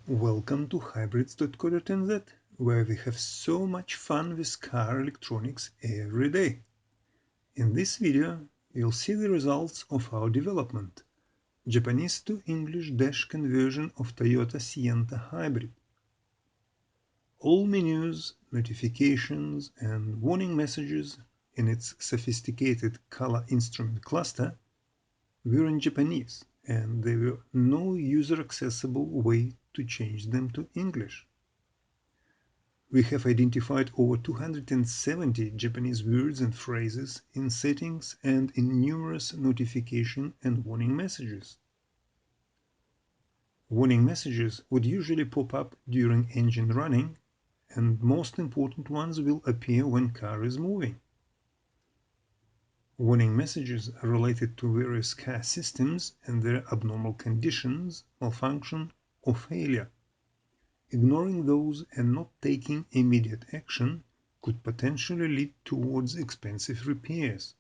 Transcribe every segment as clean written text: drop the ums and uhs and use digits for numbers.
Welcome to hybrids.co.nz, where we have so much fun with car electronics every day. In this video, you'll see the results of our development, Japanese to English dash conversion of Toyota Sienta Hybrid. All menus, notifications, and warning messages in its sophisticated color instrument cluster were in Japanese, and there were no user-accessible way to change them to English. We have identified over 270 Japanese words and phrases in settings and in numerous notification and warning messages. Warning messages would usually pop up during engine running, and most important ones will appear when car is moving. Warning messages are related to various car systems and their abnormal conditions, malfunction, or failure. Ignoring those and not taking immediate action could potentially lead towards expensive repairs.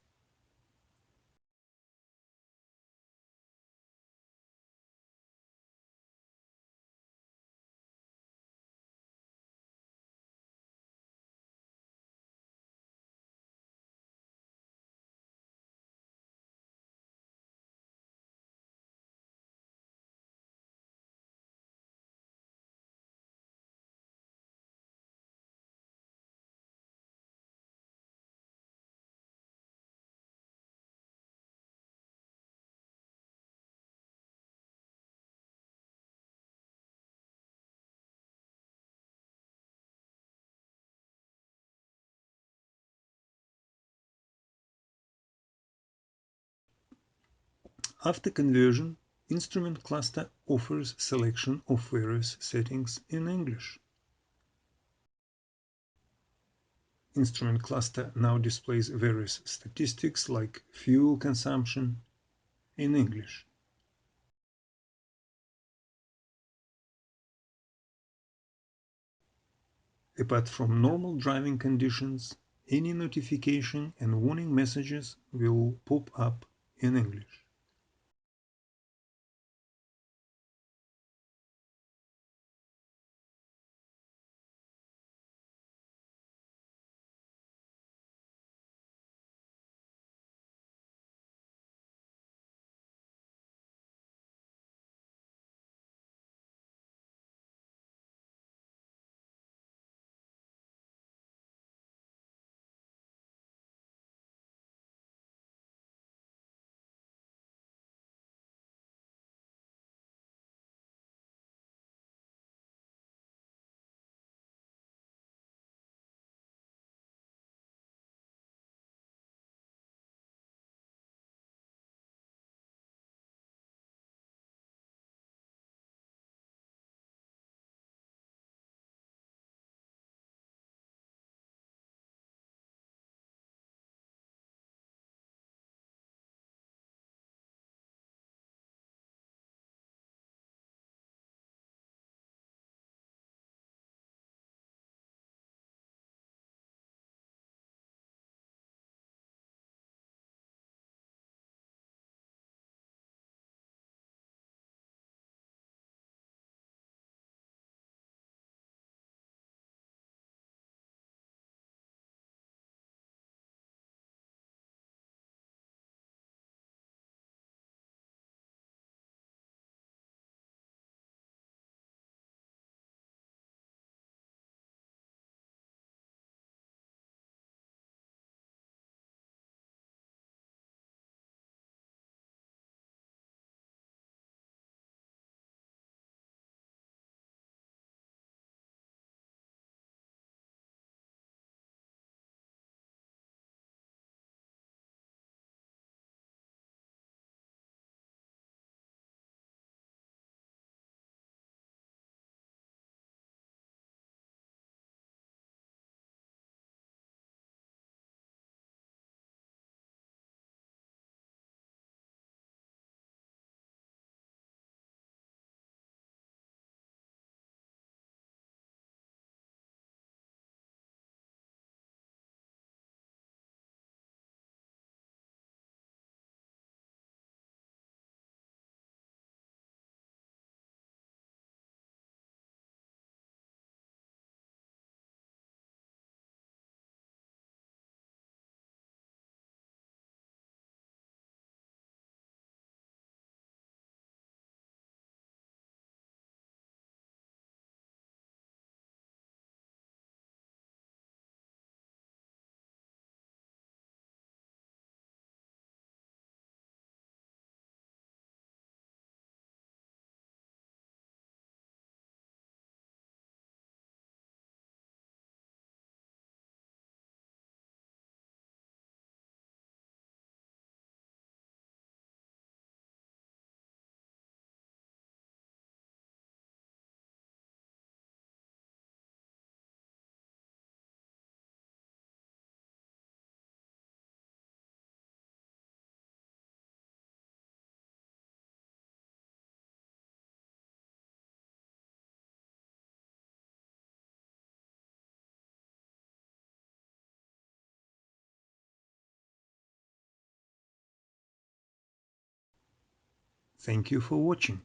After conversion, Instrument Cluster offers selection of various settings in English. Instrument Cluster now displays various statistics like fuel consumption in English. Apart from normal driving conditions, any notification and warning messages will pop up in English. Thank you for watching.